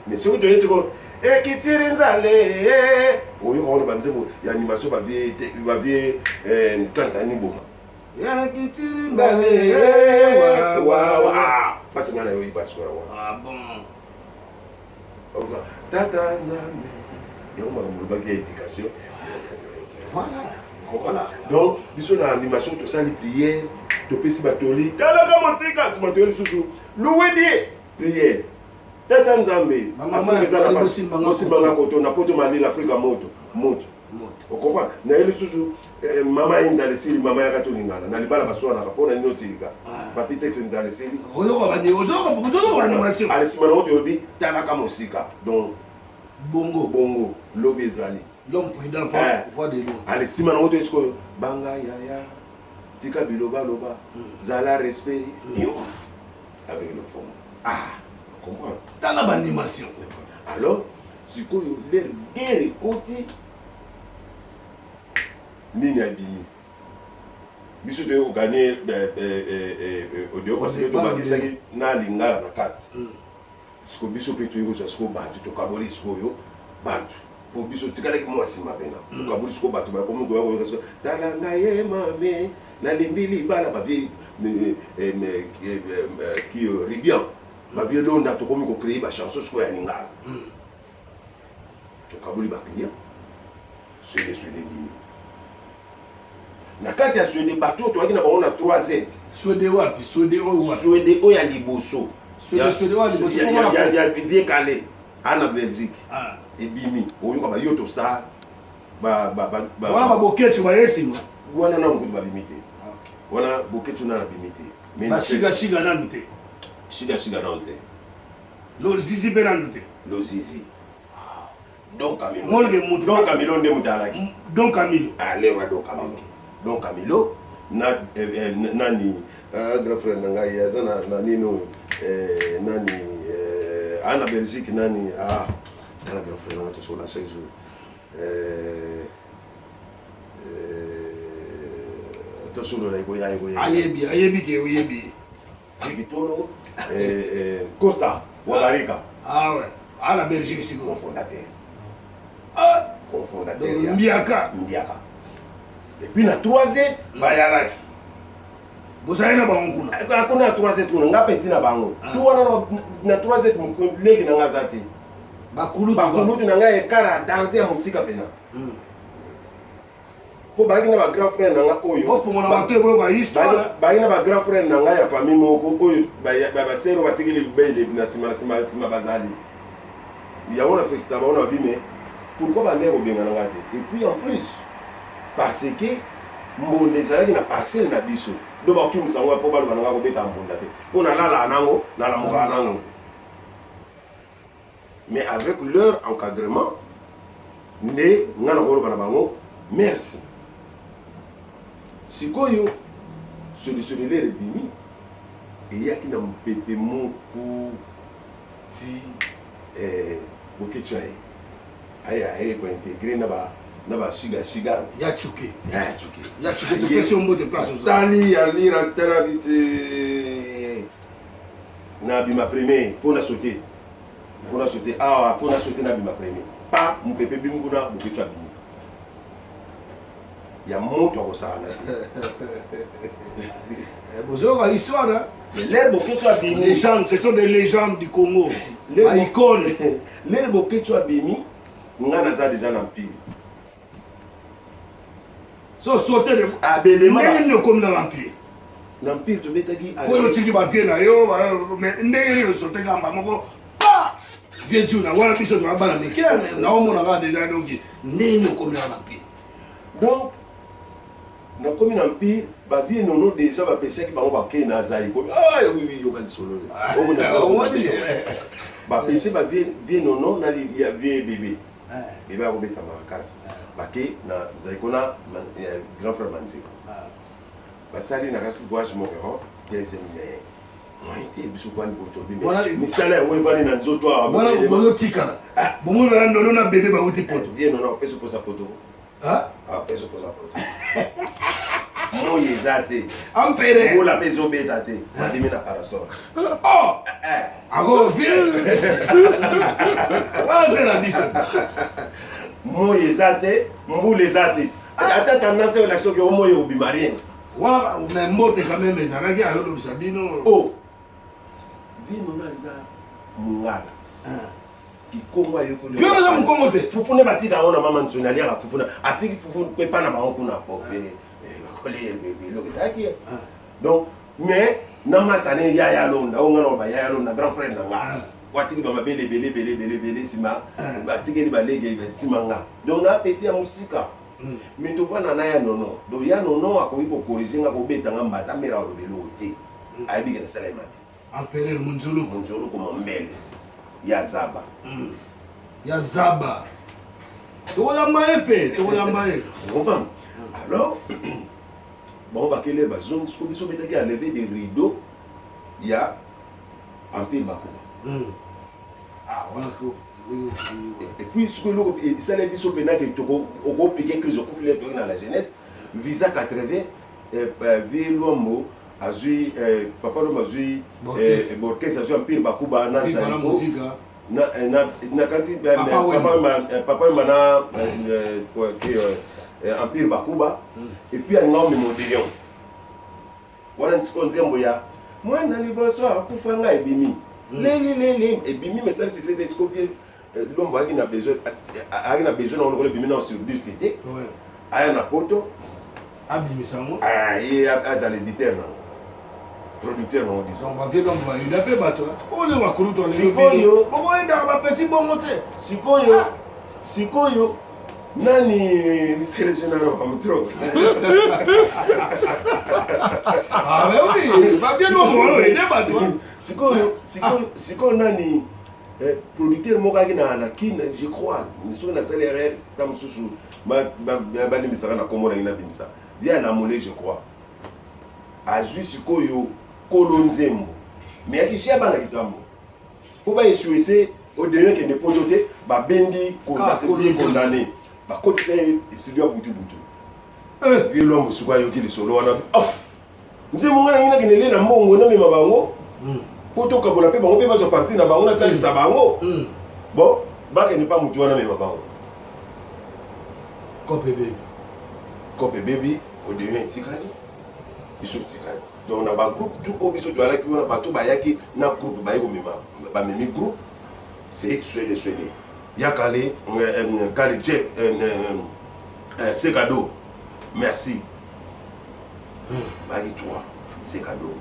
mais ce que tu dis c'est kitiri nzale oyo ko ba nzebo ya animation ba vie kanta ni boma ya kitiri nzale wa parce que na yo iba so ah bon tata nzambe yo ma mo ba éducation voilà donc biso na animation to sali prière to pesi batoli tala kama sika batoli susu louedi prière tata nzambe osimba koto na poto malila Afrika moto okomba na ile susu mama inzale sili mama ya katolingana na libala baswana kapona nino silika papi texte nzale sili ozo ko bani masio ale simana moto yobi tala kama osika donc bongo lobi ezali l'homme prudent voit de l'eau ale simana moto esko banga yaya tika biloba loba zala respect avec le fond comprendre dans l'animation alors sikoyo l'air guerre côté nini abimi biso to gagner audio parce que to bakisaki na lingala na kati siko biso pe to yoza siko batu to kaboli siko yo batu po biso tikala ki mwasi mabena to kaboli siko batu ba komo ko yo siko talanga ye mame na limbili bala ba vie qui ribian ba vie londa to komo ko créer ba chanson siko ya lingala to kaboli ba client c'est les bimi na kati ya Swede bateau to akina bango na 3Z Swede wapi Swede o ya liboso Swede wa liboso ya vie calé ana Belgique ebimi oyo ka ba yoto sa ba wana boketu ba yesima wana na ngo ba limité wana boketu na limité mais na shiga na nte shiga na nte lo zizi be na nte lo zizi donc Camilo molge mutu donc Camilo nde mutalaki donc Camilo allez wa donc Camilo donc Camilo nani grand frère nanga yaza na nino nani ana Belgique nani kana grand frère nanga to so la chaque jour to so la iko ya ayebi ke oyebi Kitono Costa Wabarika ouais ala Belgique siko cofondateur Mbiaka et puis na 3Z bayalaki bozali na bango kuna akuna 3Z kuna ngapeti na bango tu wana na 3Z mleki na ngazati bakulu tu na nga ekara danser ya musika pena po baki na ba grand frère na nga oyo ofungola bato ebo ba histoire baki na ba grand frère na nga ya famille moko oyo ba sero batikeli bele na sima bazali ya ona festa ba ona bime pourquoi ba ndeko benga na ngate et puis en plus parce que mbonde ezalaki na parcelle na biso do bakimisa ngo po baluka nanga kobeta mbonda te po nalala nango nalamuka nango mais avec leur encadrement nde nga na koloba na bango merci sikoyo solution de l'air ebimi eyaki na mpepe moko ti bokecha ye aya kointegre na ba shiga ya chuke to question mot de place tali ya lira teralité na bima premier faut na sauter na bima premier pas mpepe bimguna bokecha bimi ya moto akosala Bonjour, l'histoire, hein? l'herbe oketo abimi Légendes, ce sont des légendes du Congo. La icône. l'herbe oketo abimi nga naza déjà na empire So sauter de abelema ndenge comme dans l'empire. na empire tobetaki Oyo tiki ba vie na yo, mais ndenge yo sauter gamba moko. Pa! Vie tu na wana biso to abana mais quel na omona ba déjà donc ndenge comme dans l'empire. donc nakomi na empire bavie nono déjà bapesaki bango bakei na azai komi oui yokani solo bapesi bavie nono na ya vie bébé bébé akobeta makasi bake na zaiko na grand frère manziko basali na kasi voyage mokero deuxième mais moite biso kwani botobi misala yango evani na nzoto awa Wana bozotikala. Bongo na nono na bébé ba uti poto. vie nono apesi posa poto apesi posa poto moyi eza te Ampere. ola mpe ezobeta te badimi na parasol Oh! Ako vie. Wana te na biso. moyi eza te mbula eza te ata tendance oyo lakisi oki omoyi obima rien Wana mais mote quand même ezalaki alobisa bino. o vie nono eza mongala kikongo ayokoli Vie eza mokongo te. fufu nde batika yango na mama nsoni aliaka fufu atiki fufu mpe epa na bango kuna po bakoli biloko ezalaki donc mais na masa ne yaya londa oyo nga na bayaya londa grand frère na nga watiki bamabele ebele nsima batikeli balege nsima nga donc na peti ya mosika mais tovanda na ya nono donc ya nono akoki kokorige nga kobetanga mbata mera olobelo te ayebiki na sala ye mabe Empereur Munzulu. monzolo koma mbele ya zaba Ya Zaba. Tokoyamba ye pe, tokoyamba ye. comprendre alors bon bakele bazongi siko biso betaki enlever des rideaux ya empire bakuba Wana ko. et puis siko eloko esala biso mpenake okopike crise okufile toki na la jeunesse visa 80 vie lwambo azwi papa lombo azwi borkes azwi empire bakuba na zaiko na kati papa wemba na empire bakuba et puis aninga omema odelion wana nsiko nzembo ya mwana liboso akufa nga ebimi lelileli ebimi mesali succès te siko vie lombo ayaki na besoin na olokolo ebimi na osurdisque te aya na poto abimisango ye azala éditeur nango producteur nango disons bavie lombo ayuda mpe bato oyo bakulu to sikoyo bokoyendaka bapeti bongo te sikoyo nani sélectionneur wa mtro oui bavie lombo oyede bato sikoyo nani producteur moko ayaki na kine je crois soki nasali erreur ta mosusu balimbisaka na kombo nangi nabimisa via na mole je crois azwi sikoyo kolo nzembo me yakishi abana kitambo mpo baesuese odeye kende poto te babendi condamné bakotisa ye studio ya butubutu vie lwambo suku ayoki lisolo wana nzembo nga nangi nakende le na mbongo namema bango po tokabola mpe bango mpe bazwa parti na bango nasalisa bango bon bakende mpa motu wana mema bango kope bebi odeye etikali biso tikali donc na bagroupe tout oyo biso toyalaki wana bato bayaki na groupe baye komema bamemi groupe c'est swele yakale kale je c'est cadeau merci baki 3 c'est cadeau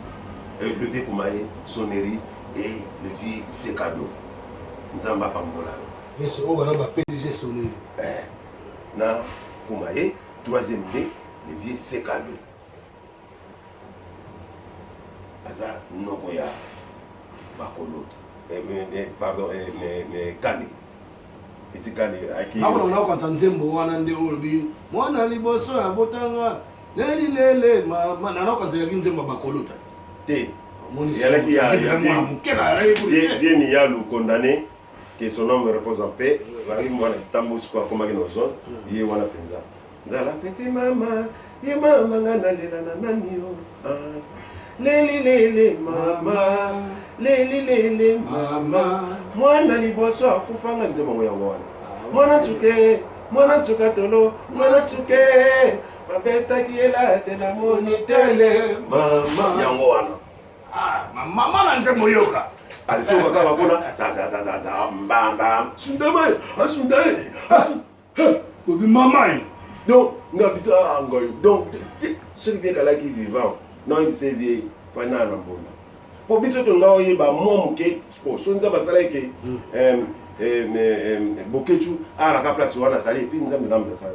levé kumaye sonnerie et levé c'est cadeau nzamba pambola vese oyo wana bapdg sonnerie na kumaye troisième né levé c'est cadeau aza noko ya bakolo pardon kale eti kale akona nakanta nzembo wana nde olobi mwana liboso ya botanga lelilele nanakanta yaki nzembo ya bakolota te yalaki vieni yalu condamné que son homme repose en paix baki mwana tambo siko akomaki na zone ye wana mpenza nzala petit mama ye mama nga nalela na nani yo lelilele mama lelilele mama mwana liboso akufanga nzembo yango wana mwana ntuke tolo mwana ntuke babetaki elate na moni tele mama yango wana mama na nzembo yoka alitoka kaka kuna za mbamba sundamai asundai bobi mama donc nga bisa angoy donc celui qui est là qui vivant non il s'est vieilli fana na mbona po biso to nga oyeba mo muke po sonza basala ke bokechu ala ka place wana sali puis nzambe ngam za sala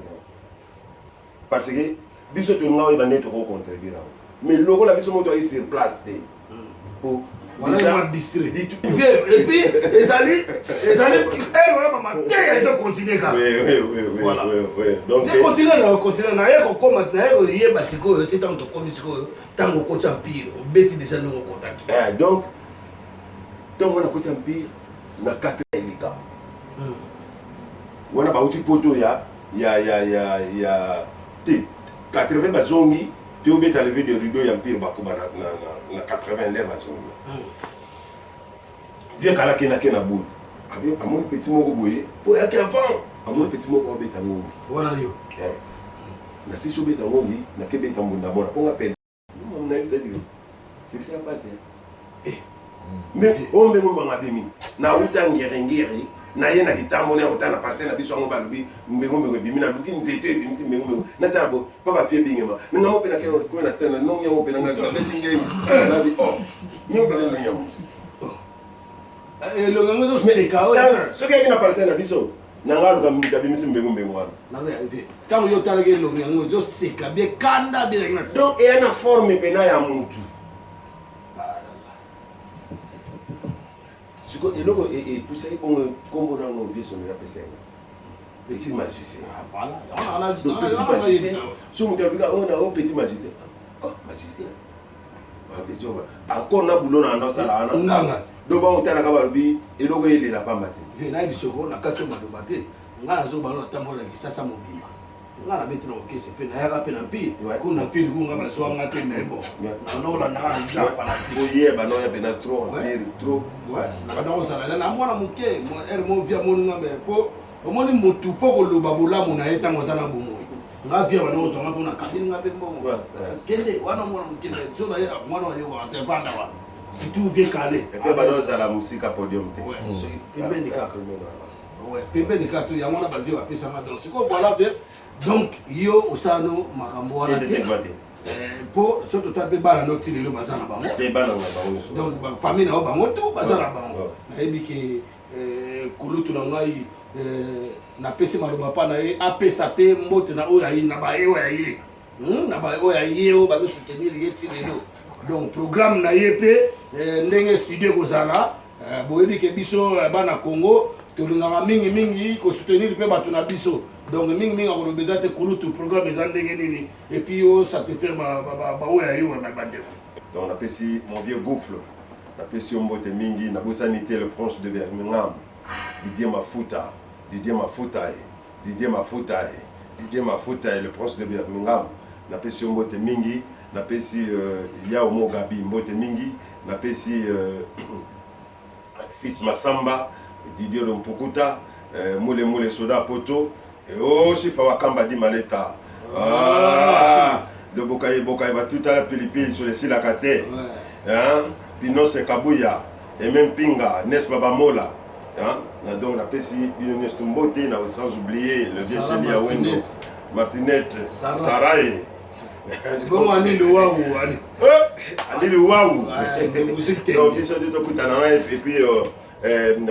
parce que biso to nga oyeba neto ko contredire mais loko la biso moto ay sur place te pour voilà distrait et puis ezali elle voilà maman ils ont continué ka oui voilà donc continuer na yeko koma na yeko yeba sikoyo tita mto komi sikoyo tango ko champire obeti déjà ngo contact donc on a ko champire na 4 elika wana ba uti poto ya 80 bazongi tu obeta lever de rideau ya mpire bakuba na 80 lèvres bazongi viens kala kena boule avec amon petit moko boye po ya avant amon petit moko obeta ngongi voilà yo na sisi obeta ngongi na kebeta mbunda bona ponga pele na bizali c'est que ça a passé mais on me ngomba ngabemi na utangere na yena kitambo na utana parcelle na biso ngo balubi mbengombe bimi na luki nzeto ebimisi mbengombe na tabo papa fie bingema ninga mo pena ke ko na tena no nyango pena nga betting games na bi nyo pena na nyango le ngango do seka o so ke na parcelle na biso na ngalo ka mita bimisi mbengombe ngwana na nga vie tango yo talage lo ngango do seka bien kanda bien na donc et na forme pena ya mutu siko eloko et pour ça il bon combo dans nos vies son rappeler petit magicien voilà on a petit magicien so mutu bika on a petit magicien magicien ba bejoba encore na boulot na ndo sala ana nganga do ba utala ka balobi eloko ele la pamba te vie na bisoko na kacho madoba te ngana zo balo tambola kisasa mobima ngana mettre au kese pe na yaka pe na pi ko na pi ko ngaba so ngate me bo na no la na ja fanatique oye ba no ya pe na trop trop ouais na ba sala na mwana muke mo er mo via mo ngame po omoni mutu foko loba bolamu na eta ngo zana bomo nga via ba no zo ngapa na kabini ngape mbongo kende wana mwana muke zo na ya mwana wa yo te vanda wa si tu viens caler et puis ba no sala musika podium te ouais c'est bien dit ka ouais pembe ni katu ya mwana ba via pesa ma donc c'est quoi voilà bien donc yo osano makambo wana te po surtout tape bana no tilelo bazana bango te bana na bango donc ba famille na bango to bazana bango na yebi ke kulutu na ngai na pesi maloba pa na ye apesa pe mbote na oya yi na ba ewa ye na ba oya ye o ba soutenir ye tilelo donc programme na ye pe ndenge studio kozala boyebi ke biso bana Congo tolingaka mingi ko soutenir pe bato na biso donc mingi akolobeza te kulutu programme eza ndenge nini et puis yo ça te fait ba oya yo na bandeko donc on appelle si mon vieux gouffle on appelle si mbote mingi na bosanité le prince de Birmingham Didier Mafuta le prince de Birmingham na appelle si mbote mingi na appelle si Yao Mogabi mbote mingi na appelle si fils Masamba Didier Mpukuta Moule Soda Poto oh chifa wakamba di maleta le bokaye va tout à la pilipili sur les silakate hein Pino se Kabuya et même Pinga Nes Babamola hein donc la pesi Binones Tumbote na sans oublier le vieux Chéli Awendo Martinette Sarai bon ani le wawu ani le wawu donc ils sont tout kutana et puis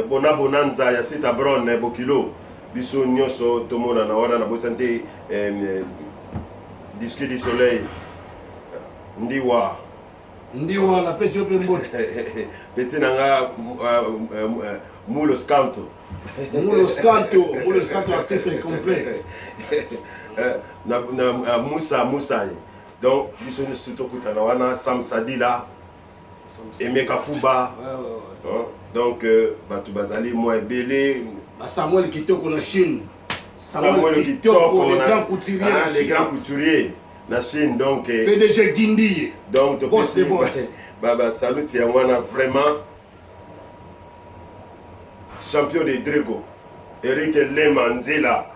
bonanza ya sita bron bokilo biso nyoso tomona na wana na bosante disque du soleil ndiwa na pesi ope mbote petit nanga mulo scanto artiste complet na Musa donc biso ne surtout kutana wana Sam Sadila Emeka Fuba donc batu bazali mo ebele Samuel Kitoko na Chine Samuel Kitoko les grands couturiers na Chine donc PDG Guindi donc boss de boss baba salut ya wana vraiment champion de Drego Eric Lema Nzela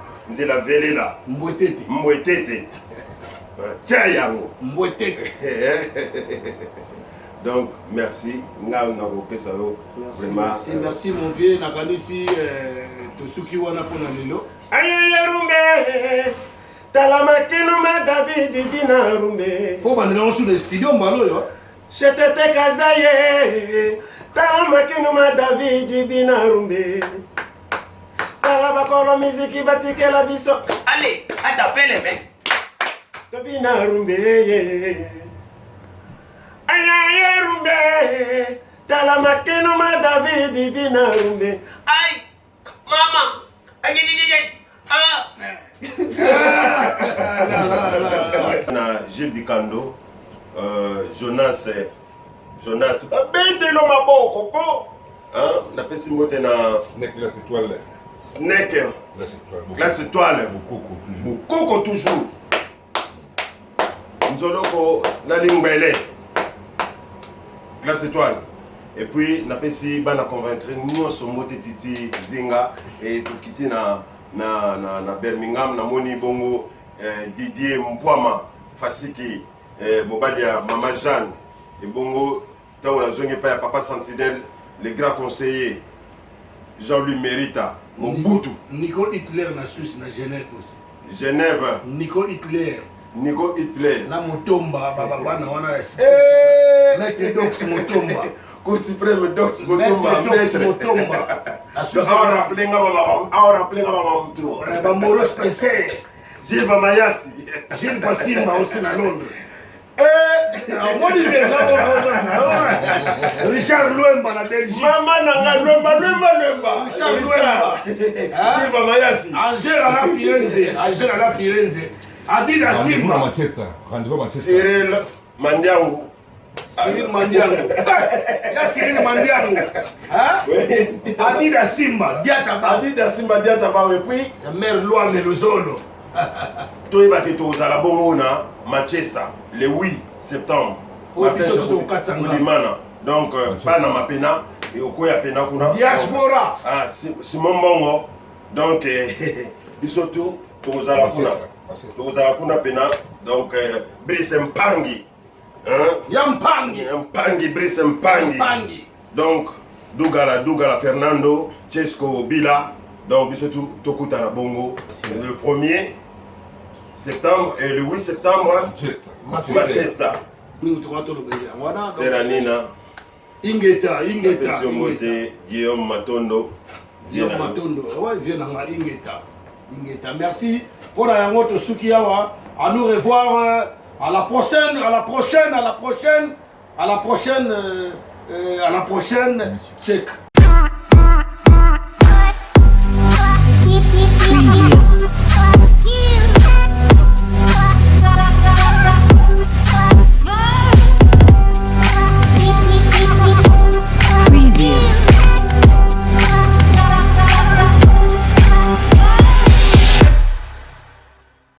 Velela Mbwetete tia yango Mbwete. Donc merci nga nakopesa yo vraiment Merci mon vieux nakanisi tosuki wana pona lelo. ayeye rumbe tala makino ma David bina rumbe Faut bandela sur le studio mbalo yo. Chetete kazaye tala makino ma David bina rumbe tala bakolo miziki batikela biso Allez, attapele mec. bina rumbe ayaye rumbe tala makino ma David bina rumbe Aïe, maman. Aïe, aïe, aïe. Ah. na Gilles Bikando Jonas babendelo maboko ko napesi mbote na Snake glace étoile. Snake Glace étoile. glace étoile Bokoko toujours Nzoloko na Lingbele glace étoile et puis napesi bana convaincre nyonso mbote titi zinga et tukiti na Birmingham na moni bongo Didier Mpwama Fasiki mobali ya Mama Jeanne et bongo tant on a zongi pa ya papa Sentinelle le grand conseiller Jean-Louis Mérita Mobutu Nico Hitler na Suisse na Genève aussi. Genève Nico Hitler na Mutomba baba na wana mec dox Mutomba Cour suprême dox Mutomba Mutomba ahora plenga baba mtro ba Moros PC Gilles Mayasi Gilles Basimba aussi na Londres. Richard Luemba na Belgique. Mama nanga Luemba Richard Gilles Mayasi Angers à la Firenze. Adida Simba. Manchester. Rendez-vous Manchester. Cyril Mandiango Ya Cyril Mandiango. Adida Simba Diata Ba et puis la mère Loi Melozolo. toyebaki tozala bongo na Manchester le 8 septembre donc bana mapena okoya pena kuna diaspora Simon Bongo donc biso tu tozala kuna pena donc Brice Mpangi Mpangi Brice Mpangi donc Dougala Fernando Chesco Bila donc biso tu tokutana bongo le 1er septembre et le 8 septembre Manchester Seranina Ingeta Guillaume Matondo ouais vient Ingeta merci pour la yango suki awa à nous revoir à la prochaine check